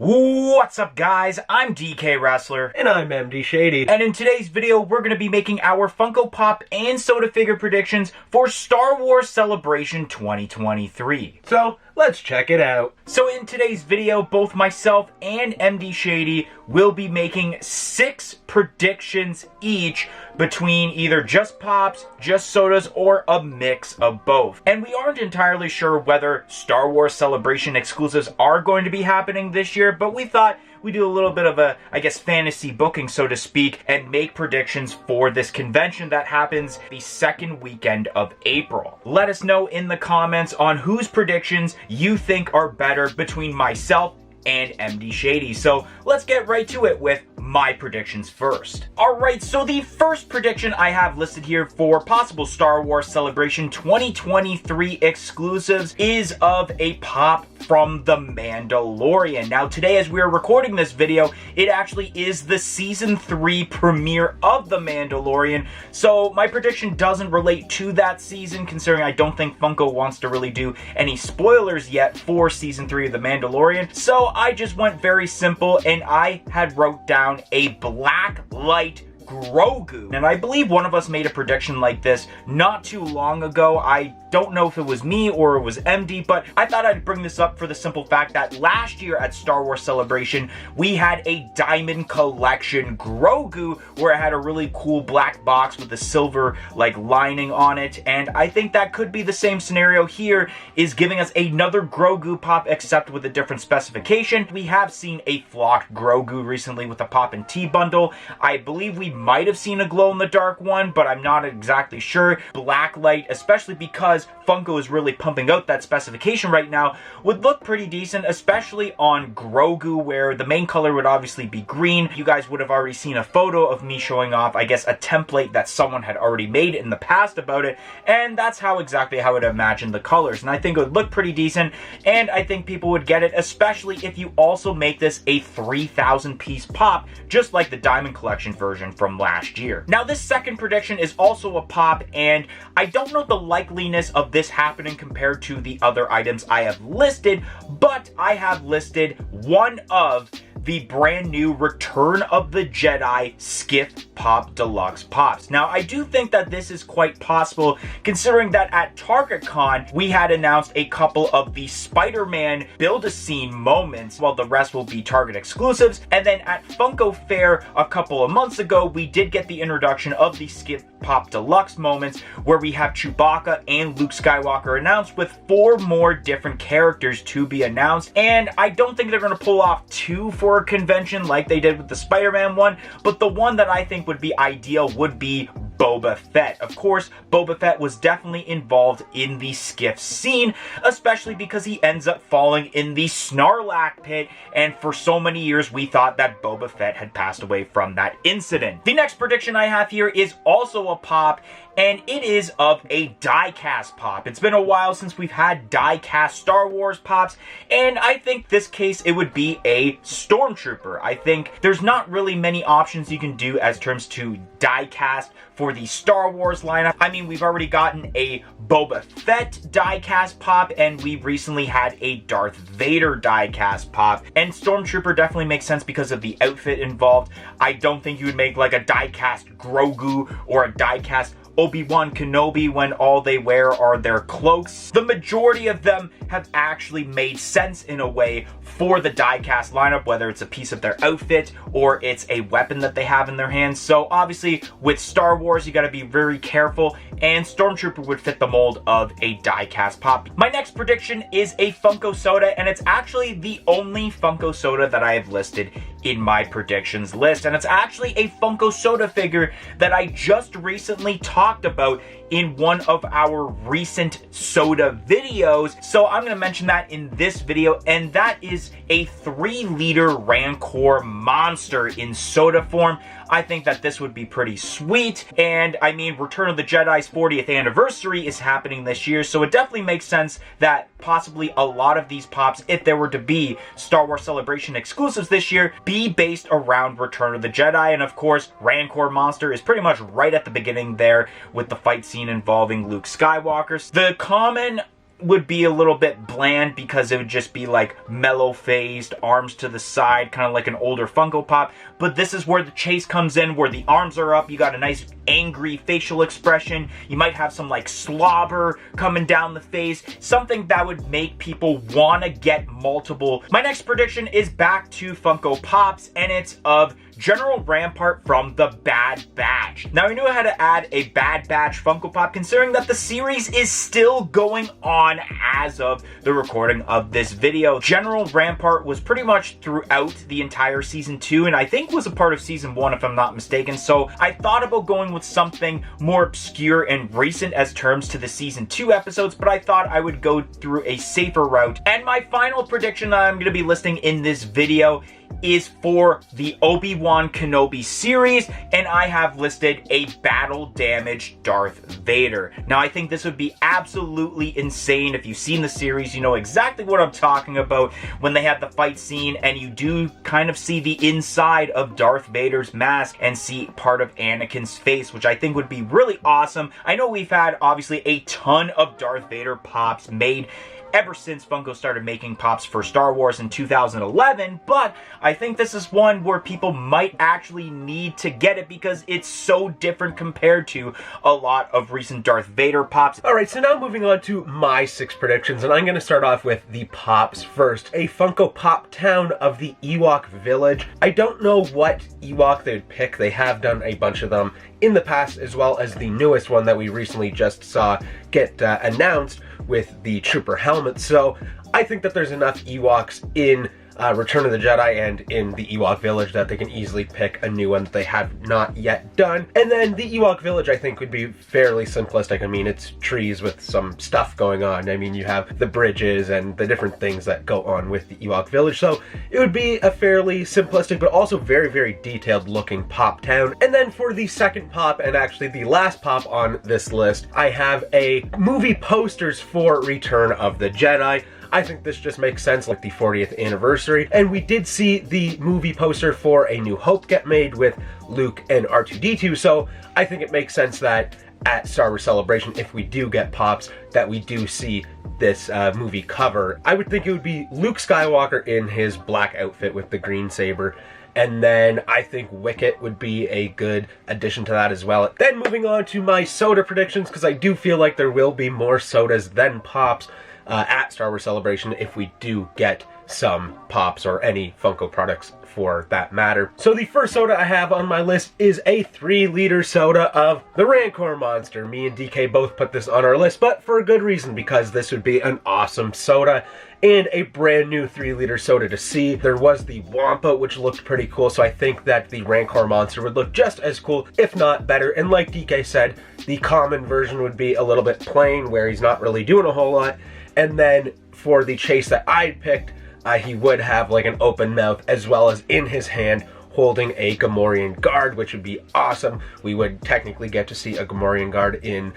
What's up, guys? I'm DK Wrestler. And I'm MD Shady. And in today's video, we're going to be making our Funko Pop and soda figure predictions for Star Wars Celebration 2023. So, let's check it out. So in today's video, both myself and MD Shady will be making 6 predictions each between either just pops, just sodas, or a mix of both. And we aren't entirely sure whether Star Wars Celebration exclusives are going to be happening this year, but we thought we do a little bit of a, fantasy booking, so to speak, and make predictions for this convention that happens the second weekend of April. Let us know in the comments on whose predictions you think are better between myself and MD Shady. So let's get right to it with my predictions first. Alright, so the first prediction I have listed here for possible Star Wars Celebration 2023 exclusives is of a pop from The Mandalorian. Now today, as we are recording this video, it actually is the Season 3 premiere of The Mandalorian, so my prediction doesn't relate to that season, considering I don't think Funko wants to really do any spoilers yet for Season 3 of The Mandalorian. So I just went very simple, and I had wrote down a black light Grogu. And I believe one of us made a prediction like this not too long ago. I don't know if it was me or it was MD, but I thought I'd bring this up for the simple fact that last year at Star Wars Celebration, we had a Diamond Collection Grogu where it had a really cool black box with a silver lining on it. And I think that could be the same scenario here, is giving us another Grogu pop except with a different specification. We have seen a flocked Grogu recently with a pop and tea bundle. I believe we might have seen a glow-in-the-dark one, but I'm not exactly sure. Blacklight, especially because Funko is really pumping out that specification right now, would look pretty decent, especially on Grogu, where the main color would obviously be green. You guys would have already seen a photo of me showing off, a template that someone had already made in the past about it, and that's exactly how I would imagine the colors. And I think it would look pretty decent, and I think people would get it, especially if you also make this a 3,000 piece pop, just like the Diamond Collection version from last year. Now, this second prediction is also a pop, and I don't know the likeliness of this happening compared to the other items I have listed, but I have listed one of the brand new Return of the Jedi Skiff Pop Deluxe Pops. Now, I do think that this is quite possible, considering that at Target Con, we had announced a couple of the Spider-Man Build-A-Scene moments, while the rest will be Target exclusives. And then at Funko Fair a couple of months ago, we did get the introduction of the Skiff Pop Deluxe moments, where we have Chewbacca and Luke Skywalker announced, with 4 more different characters to be announced. And I don't think they're going to pull off 2 for a convention like they did with the Spider-Man one, but the one that I think would be ideal would be Boba Fett. Of course, Boba Fett was definitely involved in the skiff scene, especially because he ends up falling in the Snarlack pit, and for so many years we thought that Boba Fett had passed away from that incident. The next prediction I have here is also a pop, and it is of a die-cast pop. It's been a while since we've had die-cast Star Wars pops, and I think this case it would be a Stormtrooper. I think there's not really many options you can do as terms to die-cast for the Star Wars lineup. I mean, we've already gotten a Boba Fett die-cast pop, and we recently had a Darth Vader die-cast pop, and Stormtrooper definitely makes sense because of the outfit involved. I don't think you would make a die-cast Grogu or a die-cast Obi-Wan Kenobi when all they wear are their cloaks. The majority of them have actually made sense in a way for the die-cast lineup, whether it's a piece of their outfit or it's a weapon that they have in their hands. So obviously with Star Wars, you gotta be very careful, and Stormtrooper would fit the mold of a die-cast pop. My next prediction is a Funko soda, and it's actually the only Funko soda that I have listed in my predictions list, and it's actually a Funko soda figure that I just recently talked about in one of our recent soda videos, so I'm going to mention that in this video, and that is a 3-liter Rancor monster in soda form. I think that this would be pretty sweet, and I mean, Return of the Jedi's 40th anniversary is happening this year, so it definitely makes sense that possibly a lot of these pops, if there were to be Star Wars Celebration exclusives this year, be based around Return of the Jedi. And of course, Rancor monster is pretty much right at the beginning there with the fight scene involving Luke Skywalker. The common would be a little bit bland because it would just be like mellow phased, arms to the side, kind of like an older Funko Pop. But this is where the chase comes in, where the arms are up, you got a nice angry facial expression, you might have some like slobber coming down the face, something that would make people want to get multiple. My next prediction is back to Funko Pops, and it's of General Rampart from the Bad Batch. Now, I knew I had to add a Bad Batch Funko Pop considering that the series is still going on as of the recording of this video. General Rampart was pretty much throughout the entire season 2, and I think was a part of season 1 if I'm not mistaken, so I thought about going with something more obscure and recent as terms to the season 2 episodes, but I thought I would go through a safer route. And my final prediction that I'm going to be listing in this video is for the Obi-Wan Kenobi series, and I have listed a battle damaged Darth Vader. Now, I think this would be absolutely insane. If you've seen the series, you know exactly what I'm talking about when they have the fight scene and you do kind of see the inside of Darth Vader's mask and see part of Anakin's face, which I think would be really awesome. I know we've had obviously a ton of Darth Vader pops made ever since Funko started making pops for Star Wars in 2011, but I think this is one where people might actually need to get it because it's so different compared to a lot of recent Darth Vader pops. Alright, so now moving on to my 6 predictions, and I'm going to start off with the pops first. A Funko Pop town of the Ewok Village. I don't know what Ewok they would pick. They have done a bunch of them in the past, as well as the newest one that we recently just saw get announced with the Trooper helmet. So I think that there's enough Ewoks in Return of the Jedi and in the Ewok Village that they can easily pick a new one that they have not yet done. And then the Ewok Village, I think, would be fairly simplistic. I mean, it's trees with some stuff going on. I mean, you have the bridges and the different things that go on with the Ewok Village. So it would be a fairly simplistic, but also very, very detailed looking pop town. And then for the second pop, and actually the last pop on this list, I have a movie posters for Return of the Jedi. I think this just makes sense, like the 40th anniversary. And we did see the movie poster for A New Hope get made with Luke and R2-D2, so I think it makes sense that at Star Wars Celebration, if we do get pops, that we do see this movie cover. I would think it would be Luke Skywalker in his black outfit with the green saber. And then I think Wicket would be a good addition to that as well. Then moving on to my soda predictions, because I do feel like there will be more sodas than pops at Star Wars Celebration if we do get some pops or any Funko products for that matter. So the first soda I have on my list is a 3-liter soda of the Rancor monster. Me and DK both put this on our list, but for a good reason, because this would be an awesome soda and a brand new 3-liter soda to see. There was the Wampa, which looked pretty cool, so I think that the Rancor monster would look just as cool, if not better. And like DK said, the common version would be a little bit plain, where he's not really doing a whole lot. And then for the chase that I picked, he would have like an open mouth, as well as in his hand holding a Gamorrean guard, which would be awesome. We would technically get to see a Gamorrean guard in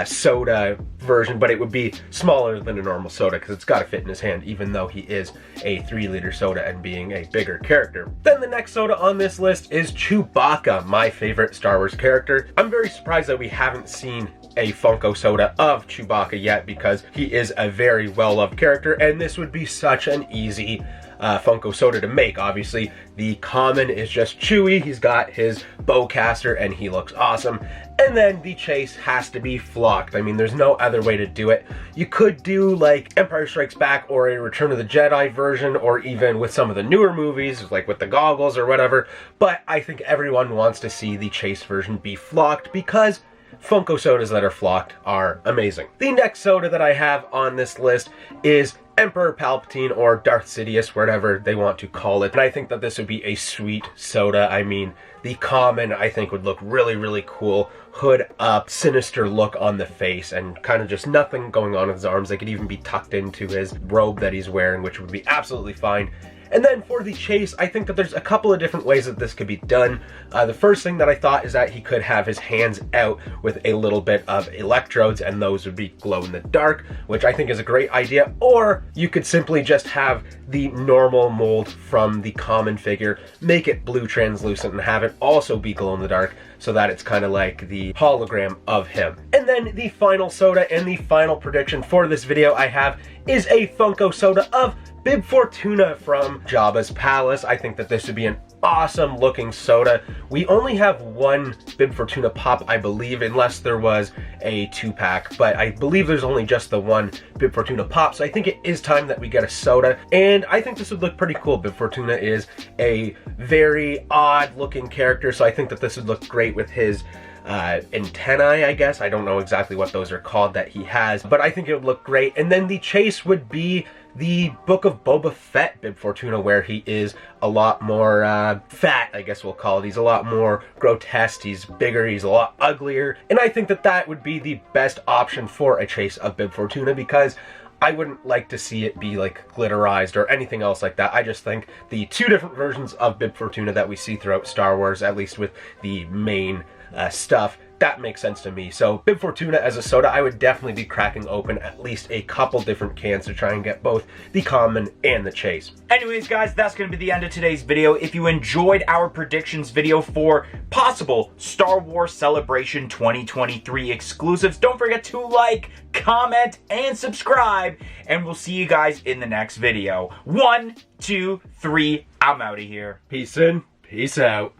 soda version, but it would be smaller than a normal soda because it's got to fit in his hand, even though he is a 3-liter soda and being a bigger character. Then the next soda on this list is Chewbacca, my favorite Star Wars character. I'm very surprised that we haven't seen a Funko soda of Chewbacca yet, because he is a very well-loved character, and this would be such an easy Funko soda to make. Obviously, the common is just Chewie. He's got his bowcaster and he looks awesome. And then the chase has to be flocked. I mean, there's no other way to do it. You could do like Empire Strikes Back or a Return of the Jedi version, or even with some of the newer movies, like with the goggles or whatever. But I think everyone wants to see the chase version be flocked, because Funko sodas that are flocked are amazing. The next soda that I have on this list is Emperor Palpatine, or Darth Sidious, whatever they want to call it. And I think that this would be a sweet soda. I mean, the common, I think, would look really, really cool. Hood up, sinister look on the face, and kind of just nothing going on with his arms. They could even be tucked into his robe that he's wearing, which would be absolutely fine. And then for the chase, I think that there's a couple of different ways that this could be done. The first thing that I thought is that he could have his hands out with a little bit of electrodes, and those would be glow in the dark, which I think is a great idea. Or you could simply just have the normal mold from the common figure, make it blue translucent, and have it also be glow in the dark, so that it's kind of like the hologram of him. And then the final soda and the final prediction for this video I have is a Funko soda of Bib Fortuna from Jabba's Palace. I think that this would be an awesome looking soda. We only have one Bib Fortuna pop, I believe, unless there was a 2-pack, but I believe there's only just the one Bib Fortuna pop, so I think it is time that we get a soda, and I think this would look pretty cool. Bib Fortuna is a very odd looking character, so I think that this would look great with his antennae, I guess. I don't know exactly what those are called that he has, but I think it would look great. And then the chase would be the Book of Boba Fett Bib Fortuna, where he is a lot more fat, I guess we'll call it. He's a lot more grotesque, he's bigger, he's a lot uglier, and I think that that would be the best option for a chase of Bib Fortuna, because I wouldn't like to see it be like glitterized or anything else like that. I just think the two different versions of Bib Fortuna that we see throughout Star Wars, at least with the main stuff, that makes sense to me. So Bib Fortuna as a soda, I would definitely be cracking open at least a couple different cans to try and get both the common and the chase. Anyways, guys, that's going to be the end of today's video. If you enjoyed our predictions video for possible Star Wars Celebration 2023 exclusives, don't forget to like, comment, and subscribe, and we'll see you guys in the next video. 1, 2, 3, I'm out of here. Peace in, peace out.